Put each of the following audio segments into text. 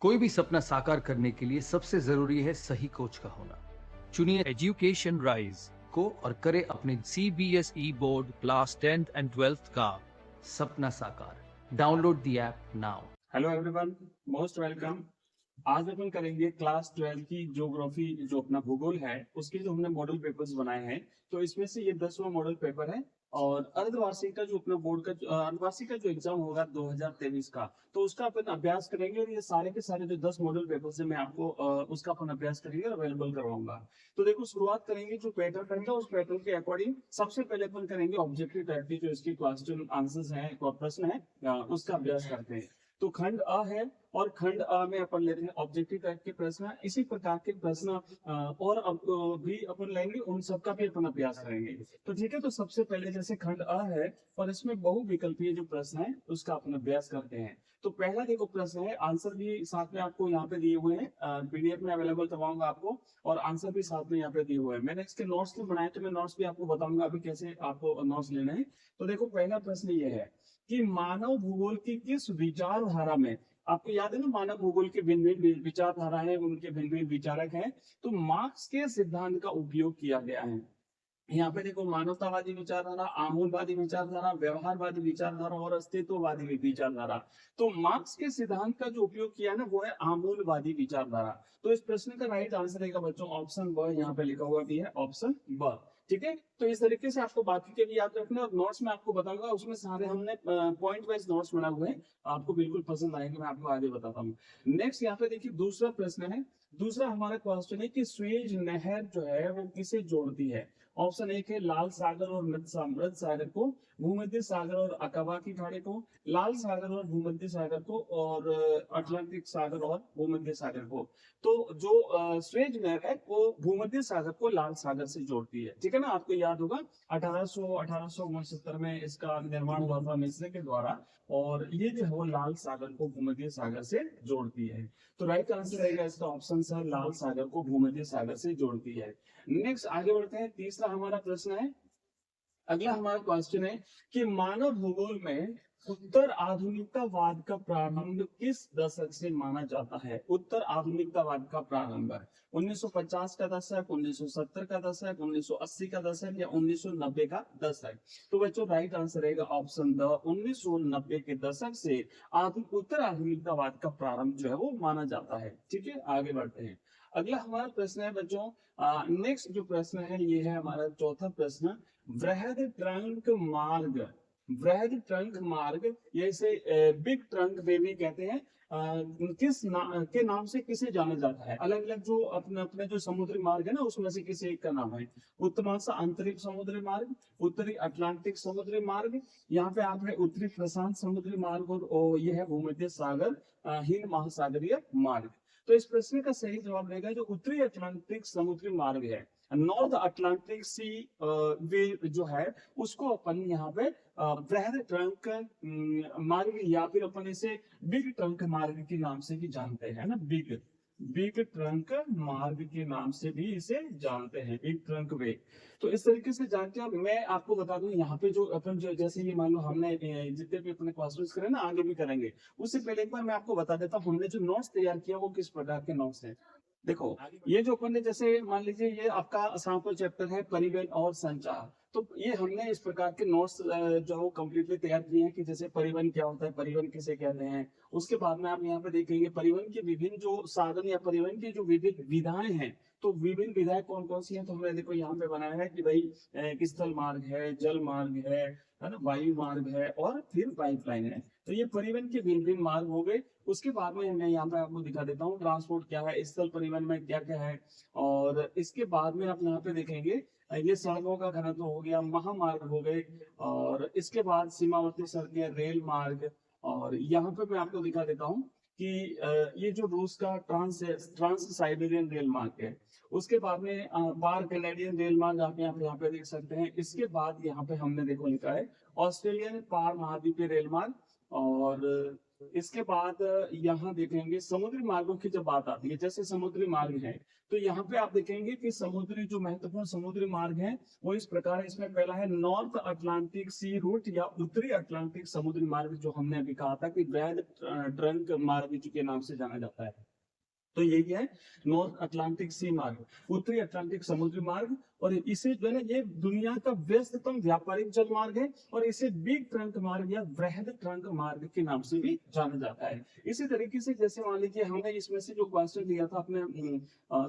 कोई भी सपना साकार करने के लिए सबसे जरूरी है सही कोच का होना। चुनिए एजुकेशन राइज को और करे अपने CBSE board class 10th and 12th का सपना साकार। Download the app now. Hello everyone, most welcome. आज अपन करेंगे क्लास 12 की ज्योग्राफी, जो अपना भूगोल है उसके जो हमने मॉडल पेपर्स बनाए हैं। तो इसमें से ये 10वां मॉडल पेपर है और अर्धवार्षिक का जो अपना बोर्ड का अर्धवार्षिक का जो एग्जाम होगा 2023 का, तो उसका अपन अभ्यास करेंगे। और ये सारे के सारे जो 10 मॉडल पेपर्स है मैं आपको उसका अपन अभ्यास करेंगे और अवेलेबल करवाऊंगा। तो देखो, शुरुआत करेंगे जो पैटर्न रहेगा उस पैटर्न के अकॉर्डिंग। सबसे पहले अपन करेंगे ऑब्जेक्टिव टाइप की जो इसकी क्वेश्चन आंसर्स हैं, प्रश्न है, उसका अभ्यास करते हैं। तो खंड अ है और खंड अ में अपन लेते हैं ऑब्जेक्टिव टाइप के प्रश्न। इसी प्रकार के प्रश्न और भी अपन लेंगे, उन सबका भी अपन अभ्यास करेंगे। तो ठीक है, तो सबसे पहले जैसे खंड अ है और इसमें बहुविकल्पीय जो प्रश्न है उसका अपन अभ्यास करते हैं। तो पहला देखो प्रश्न है, आंसर भी साथ में आपको यहाँ पे दिए हुए हैं, पीडीएफ में अवेलेबल करवाऊंगा आपको, और आंसर भी साथ में यहाँ पे दिए हुए हैं। मैंने इसके नोट्स भी बनाए, तो मैं नोट्स भी आपको बताऊंगा अभी कैसे आपको नोट्स लेने हैं। तो देखो, पहला प्रश्न ये है कि मानव भूगोल की किस विचारधारा में, आपको याद है ना, मानव भूगोल के भिन्न भिन्न विचारधारा है, उनके भिन्न भिन्न विचारक हैं, तो मार्क्स के सिद्धांत का उपयोग किया गया है। यहाँ पे देखो, मानवतावादी विचारधारा, आमूलवादी विचारधारा, व्यवहारवादी विचारधारा और अस्तित्ववादी विचारधारा। तो मार्क्स के सिद्धांत का जो उपयोग किया ना वो है आमूलवादी विचारधारा। तो इस प्रश्न का राइट आंसर रहेगा बच्चों ऑप्शन ब, यहाँ पे लिखा हुआ भी है ऑप्शन ब। ठीक है, तो इस तरीके से आपको बाकी के भी याद रखना। और नोट्स में आपको बताऊंगा, उसमें सारे हमने पॉइंट वाइज नोट्स बनाए हुए हैं, आपको बिल्कुल पसंद आएंगे, मैं आपको आगे बताता हूँ। नेक्स्ट यहाँ पे देखिए दूसरा प्रश्न है। दूसरा हमारा क्वेश्चन है कि स्वेज नहर जो है वो किसे जोड़ती है। ऑप्शन एक है लाल सागर और मृत सागर को, भूमध्य सागर और अकाबा की खाड़ी को, लाल सागर और भूमध्य सागर को, और अटलांटिक सागर और भूमध्य सागर को। तो जो स्वेज नहर है वो भूमध्य सागर को लाल सागर से जोड़ती है। ठीक है ना, आपको याद होगा 1869 में इसका निर्माण हुआ था मिस्र के द्वारा, और ये जो है वो लाल सागर को भूमध्य सागर से जोड़ती है। तो राइट आंसर रहेगा इसका ऑप्शन सा, लाल सागर को भूमध्य सागर से जोड़ती है। नेक्स्ट आगे बढ़ते हैं, तीसरा हमारा प्रश्न है, अगला हमारा क्वेश्चन है कि मानव भूगोल में उत्तर आधुनिकतावाद का प्रारंभ किस दशक से माना जाता है। उत्तर आधुनिकतावाद का प्रारंभ 1950 का दशक, 1970 का दशक, 1980 का दशक या 1990 का दशक। तो बच्चों राइट आंसर रहेगा ऑप्शन द, 1990 के दशक से उत्तर आधुनिकतावाद का प्रारंभ जो है वो माना जाता है। ठीक है, आगे बढ़ते हैं। अगला हमारा प्रश्न है बच्चों, नेक्स्ट जो प्रश्न है ये है हमारा चौथा प्रश्न, वृहद ट्रंक मार्ग। वृहद ट्रंक मार्ग, ये इसे बिग ट्रंक वे भी कहते हैं, के नाम से किसे जाना जाता है। अलग अलग जो अपने अपने जो समुद्री मार्ग है ना, उसमें से किसी एक का नाम है। उत्तरांशा आंतरिक समुद्री मार्ग, उत्तरी अटलांटिक समुद्री मार्ग, यहाँ पे आप है उत्तरी प्रशांत समुद्री मार्ग, और ये है भूमध्य सागर हिंद महासागरीय मार्ग। तो इस प्रश्न का सही जवाब रहेगा जो उत्तरी अटलांटिक समुद्री मार्ग है, नॉर्थ अटलांटिक सी वे जो है, उसको अपन यहाँ पे वृहद ट्रंक मार्ग, या फिर अपन इसे बिग ट्रंक मार्ग के नाम से भी जानते हैं ना, बिग बिग ट्रंक मार्ग के नाम से भी इसे जानते हैं, बिग ट्रंक वे। तो इस तरीके से जानते हैं। मैं आपको बता दूं यहाँ पे जो अपन जो जैसे ये मान लो हमने जितने भी अपने क्वेश्चंस करे ना, आगे भी करेंगे, उससे पहले एक बार मैं आपको बता देता हूँ हमने जो नोट्स तैयार किया वो किस प्रकार के नोट्स हैं। देखो, ये जो अपन ने जैसे मान लीजिए ये आपका सांख्य चैप्टर है परिवहन और संचार, तो ये हमने इस प्रकार के नोट्स जो है कंप्लीटली तैयार किए हैं कि जैसे परिवहन क्या होता है, परिवहन किसे कहते हैं। उसके बाद में आप यहाँ पे देखेंगे परिवहन के विभिन्न जो साधन या परिवहन की जो विभिन्न विधाएं हैं, तो विभिन्न विधाएं कौन कौन सी हैं, तो हमने देखो यहाँ पे बनाया है कि भाई स्थल मार्ग है, जल मार्ग है ना, वायु मार्ग है और फिर पाइपलाइन है। तो ये परिवहन के भिन्न भिन्न मार्ग हो गए। उसके बाद में मैं यहाँ पे आपको दिखा देता हूँ ट्रांसपोर्ट क्या है, स्थल परिवहन में क्या क्या है। और इसके बाद में आप यहाँ पे देखेंगे ये सड़कों का घनत्व हो गया, महामार्ग हो गए, और इसके बाद सीमावर्ती सड़कें, रेल मार्ग। और यहाँ पे मैं आपको दिखा देता हूँ कि ये जो रूस का ट्रांस साइबेरियन रेल मार्ग है। उसके बाद में पार कैनेडियन रेल मार्ग आप यहाँ पे देख सकते हैं। इसके बाद यहाँ पे हमने देखो लिखा है ऑस्ट्रेलियन पार महाद्वीपीय रेल मार्ग, और इसके बाद यहाँ देखेंगे समुद्री मार्गों की जब बात आती है, जैसे समुद्री मार्ग है, तो यहाँ पे आप देखेंगे कि समुद्री जो महत्वपूर्ण समुद्री मार्ग है वो इस प्रकार है। इसमें पहला है नॉर्थ अटलांटिक सी रूट या उत्तरी अटलांटिक समुद्री मार्ग, जो हमने अभी कहा था कि ब्रैड ट्रंक मार्ग के नाम से जाना जाता है। तो यही है नॉर्थ अटलांटिक सी मार्ग, उत्तरी अटलांटिक समुद्री मार्ग। और इसे जो है ना, ये दुनिया का व्यस्ततम व्यापारिक जल मार्ग है और इसे बिग ट्रंक मार्ग या वृहद ट्रंक मार्ग के नाम से भी जाना जाता है। इसी तरीके से जैसे मान लीजिए हमने इसमें से जो क्वेश्चन दिया था अपने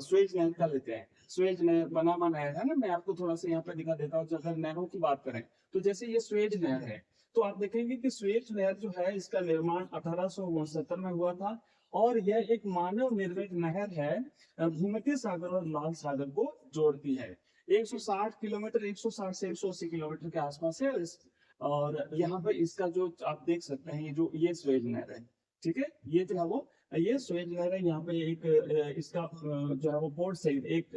स्वेज नहर का लेते हैं, स्वेज नहर, पनामा नहर है ना, मैं आपको थोड़ा सा यहाँ पे दिखा देता हूँ। अगर नहरों की बात करें तो जैसे ये स्वेज नहर है, तो आप देखेंगे कि स्वेज नहर जो है इसका निर्माण 1869 में हुआ था और यह एक मानव निर्मित नहर है, भूमध्य सागर और लाल सागर को जोड़ती है। 160 किलोमीटर, 160 से 180 किलोमीटर के आसपास है और यहाँ पे इसका जो आप देख सकते हैं, ये स्वेज नहर है, ठीक है। ये जो है वो ये स्वेज नहर है। यहाँ पे एक इसका जो है वो पोर्ट साइड, एक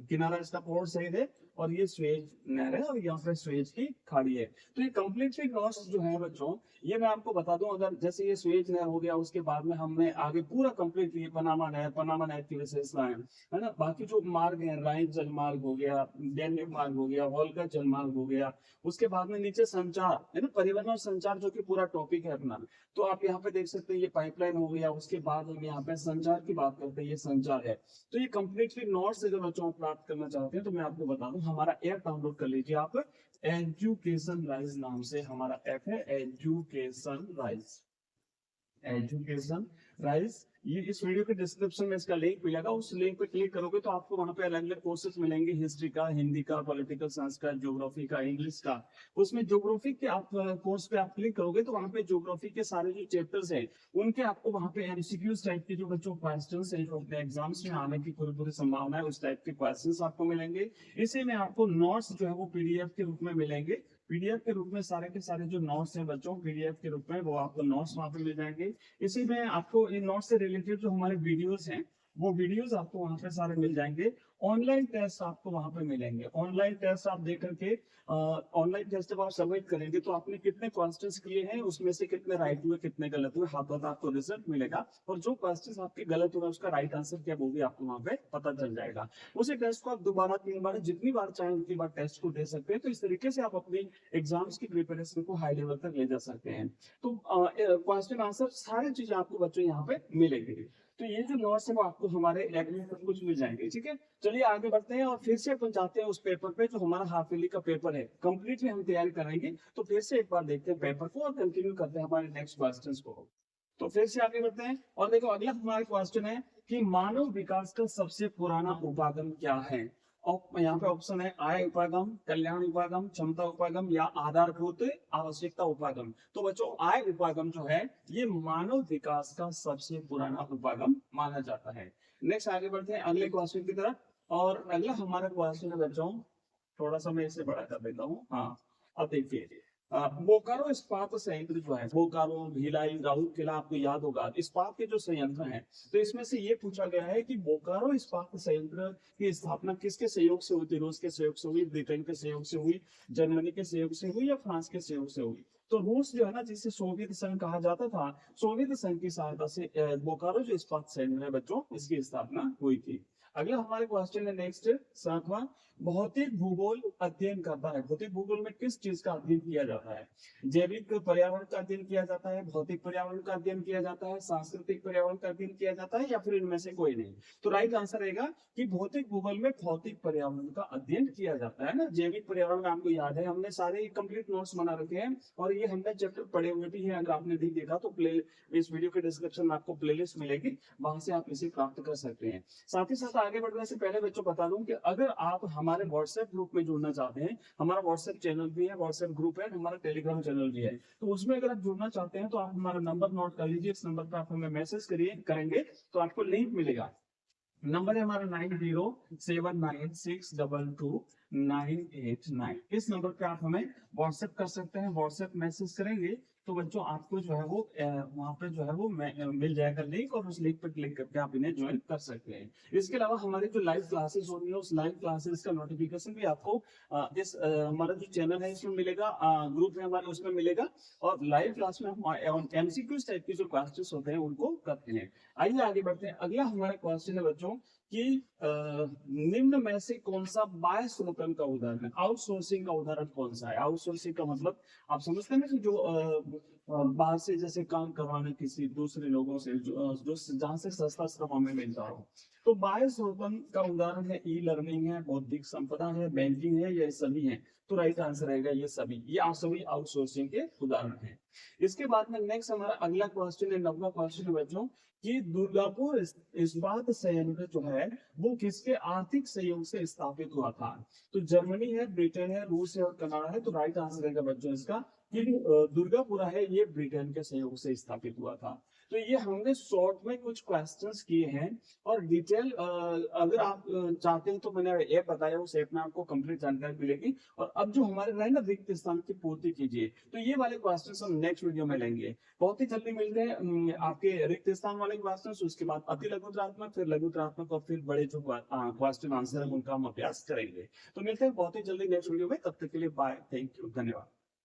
किनारा इसका पोर्ट साइड है और ये स्वेज नहर है और यहाँ पे स्वेज की खाड़ी है। तो ये कंप्लीटली क्रॉस जो है बच्चों, ये मैं आपको बता दूं, अगर जैसे ये स्वेज नहर हो गया, उसके बाद में हमने आगे पूरा कंप्लीट ये पनामा नहर की विशेषता है ना। बाकी जो मार्ग है, राइन जल मार्ग हो गया, डेनलिप मार्ग हो गया, वोल्गा जल मार्ग हो गया, उसके बाद में नीचे संचार है ना, परिवहन और संचार जो कि पूरा टॉपिक है अपना। तो आप यहाँ पे देख सकते हैं ये पाइपलाइन हो गया, उसके बाद हम यहाँ पे संचार की बात करते हैं, ये संचार है। तो ये कंप्लीटली नॉर्थ से जो बच्चों प्राप्त करना चाहते हैं तो मैं आपको बता दूं, हमारा ऐप डाउनलोड कर लीजिए आप, एजुकेशन राइज नाम से हमारा ऐप है, एजुकेशन राइज, एजुकेशन राइज। ये इस वीडियो के डिस्क्रिप्शन में इसका लिंक मिलेगा, उस लिंक पे क्लिक करोगे तो आपको वहां पे अलग अलग कोर्सेज मिलेंगे, हिस्ट्री का, हिंदी का, पॉलिटिकल साइंस का, ज्योग्राफी का, इंग्लिश का। उसमें ज्योग्राफी के आप कोर्स पे आप क्लिक करोगे तो वहां पे ज्योग्राफी के सारे जो चैप्टर्स हैं उनके आपको वहां पे एमसीक्यूज टाइप के जो बच्चों क्वेश्चंस हैं, जो अपने एग्जाम्स में आने की पूरी संभावना है, उस टाइप के क्वेश्चंस आपको मिलेंगे। इसी में आपको नोट्स जो है वो पीडीएफ के रूप में मिलेंगे, पीडीएफ के रूप में सारे के सारे जो नोट्स हैं बच्चों, पीडीएफ के रूप में वो आपको नोट्स वहां पे मिल जाएंगे। इसी में आपको इन नोट्स से रिलेटेड जो हमारे वीडियोस हैं वो वीडियोस आपको वहां पे सारे मिल जाएंगे। ऑनलाइन टेस्ट आपको वहां पे मिलेंगे, ऑनलाइन टेस्ट आप दे करके ऑनलाइन टेस्ट जब आप सबमिट करेंगे तो आपने कितने क्वेश्चंस किए हैं, उसमें से कितने राइट हुए, कितने गलत हुए, हाथों हाथ आपको रिजल्ट मिलेगा। और जो क्वेश्चंस आपके गलत हुए उसका राइट आंसर क्या वो भी आपको वहां पे पता चल जाएगा। उसी टेस्ट को आप दोबारा 3 बार, जितनी बार चाहें उतनी बार टेस्ट को दे सकते हैं। तो इस तरीके से आप अपनी एग्जाम्स की प्रिपरेशन को हाई लेवल तक ले जा सकते हैं। तो क्वेश्चन आंसर सारी चीजें आपको बच्चों यहाँ पे मिलेंगी। तो ये जो नोट्स है वो आपको हमारे ऐप में सब कुछ मिल जाएंगे, ठीक है। चलिए आगे बढ़ते हैं और फिर से अपन जाते हैं उस पेपर पे, जो हमारा हाफ ईयरली का पेपर है, कंप्लीटली हम तैयारी करेंगे। तो फिर से एक बार देखते हैं पेपर को और कंटिन्यू करते हैं हमारे नेक्स्ट क्वेश्चंस को। तो फिर से आगे बढ़ते हैं और देखो अगला हमारा क्वेश्चन है कि मानव विकास का सबसे पुराना उपागम क्या है। और यहाँ पे ऑप्शन है आय उपागम, कल्याण उपागम, क्षमता उपागम या आधारभूत आवश्यकता उपागम। तो बच्चों आय उपागम जो है ये मानव विकास का सबसे पुराना उपागम माना जाता है। नेक्स्ट आगे बढ़ते हैं अगले क्वेश्चन की तरफ। और अगला हमारा क्वेश्चन है बच्चों, थोड़ा सा मैं इसे बड़ा कर देता हूँ। हाँ अब देखिए बोकारो इस्पात संयंत्र जो है, बोकारो, भिलाई, राउरकेला, आपको याद होगा इस्पात के जो संयंत्र हैं, तो इसमें से ये पूछा गया है कि बोकारो इस्पात संयंत्र की स्थापना किसके सहयोग से हुई थी। रूस के सहयोग से हुई, ब्रिटेन के सहयोग से हुई, जर्मनी के सहयोग से हुई या फ्रांस के सहयोग से हुई। तो रूस जो है ना, जिसे सोवियत संघ कहा जाता था, सोवियत संघ की सहायता से बोकारो जो इस्पात संयंत्र है बच्चों, इसकी स्थापना हुई थी। अगला हमारे क्वेश्चन है नेक्स्ट 7वां, भौतिक भूगोल अध्ययन करता है। भौतिक भूगोल में किस चीज का अध्ययन किया जाता है। जैविक पर्यावरण का अध्ययन किया जाता है, भौतिक पर्यावरण का अध्ययन किया जाता है, सांस्कृतिक पर्यावरण का अध्ययन किया जाता है, या फिर इनमें से कोई नहीं। तो राइट आंसर रहेगा कि भौतिक भूगोल में भौतिक पर्यावरण का अध्ययन किया जाता है ना। जैविक पर्यावरण में आपको याद है हमने सारे कंप्लीट नोट्स बना रखे हैं और ये हमने चैप्टर पढ़े हुए भी हैं। अगर आपने नहीं देखा तो इस वीडियो के डिस्क्रिप्शन में आपको प्लेलिस्ट मिलेगी, वहां से आप इसे प्राप्त कर सकते हैं। साथ ही साथ आगे बढ़ने से पहले बच्चों बता दूं कि अगर आप हमारे व्हाट्सएप ग्रुप में जुड़ना चाहते हैं, हमारा व्हाट्सएप चैनल भी है, व्हाट्सएप ग्रुप है, हमारा टेलीग्राम चैनल भी है, तो उसमें अगर आप जुड़ना चाहते हैं तो आप हमारा नंबर नोट कर लीजिए। इस नंबर पर आप हमें मैसेज करेंगे तो आपको लिंक मिलेगा। नंबर है हमारा 9079622989। इस नंबर पे आप हमें व्हाट्सएप कर सकते हैं। व्हाट्सएप मैसेज करेंगे तो बच्चों आपको जो है वो वहाँ पे जो है वो मिल जाएगा लिंक, और उस लिंक पर क्लिक करके आप इन्हें ज्वाइन कर सकते हैं। इसके अलावा हमारी जो लाइव क्लासेस हो रही है उस लाइव क्लासेस का नोटिफिकेशन भी आपको हमारा जो चैनल है इसमें मिलेगा, ग्रुप है हमारे उसमें मिलेगा। और लाइव क्लास में हम एमसीक्यूज टाइप के जो क्वेश्चंस होते हैं उनको करते हैं। आइए आगे बढ़ते हैं। अगला हमारा क्वेश्चन है बच्चों कि निम्न में से कौन सा बाह्य स्रोतन का उदाहरण है, आउटसोर्सिंग का उदाहरण कौन सा है। आउटसोर्सिंग का मतलब आप समझते हैं ना कि जो बाहर से जैसे काम करवाना किसी दूसरे लोगों से, जो जहाँ से सस्ता श्रम हमें मिलता हो। तो बाह्य स्रोतन का उदाहरण है ई लर्निंग है, बौद्धिक संपदा है, बैंकिंग है, ये सभी है। तो राइट आंसर रहेगा ये सभी, ये आप सभी आउटसोर्सिंग के उदाहरण हैं। इसके बाद में नेक्स्ट हमारा अगला क्वेश्चन है, 9वां क्वेश्चन है बच्चों कि दुर्गापुर इस्पात संयंत्र जो है वो किसके आर्थिक सहयोग से स्थापित हुआ था। तो जर्मनी है, ब्रिटेन है, रूस है और कनाडा है। तो राइट आंसर रहेगा बच्चों इसका कि दुर्गापुरा है ये ब्रिटेन के सहयोग से स्थापित हुआ था। तो ये हमने शॉर्ट में कुछ क्वेश्चंस किए हैं, और डिटेल अगर आप चाहते हैं तो मैंने ऐप बताया, उस ऐप में आपको कंप्लीट जानकारी मिलेगी। और अब जो हमारे रहे ना रिक्त स्थान की पूर्ति कीजिए, तो ये वाले क्वेश्चंस हम नेक्स्ट वीडियो में लेंगे। बहुत ही जल्दी मिलते हैं आपके रिक्त स्थान वाले क्वेश्चंस, उसके बाद अति लघुत्रात्मक, फिर लघुत्रात्मक और फिर बड़े जो क्वेश्चन आंसर है उनका हम अभ्यास करेंगे। तो मिलते हैं बहुत ही जल्दी नेक्स्ट वीडियो में, तब तक के लिए बाय, थैंक यू, धन्यवाद।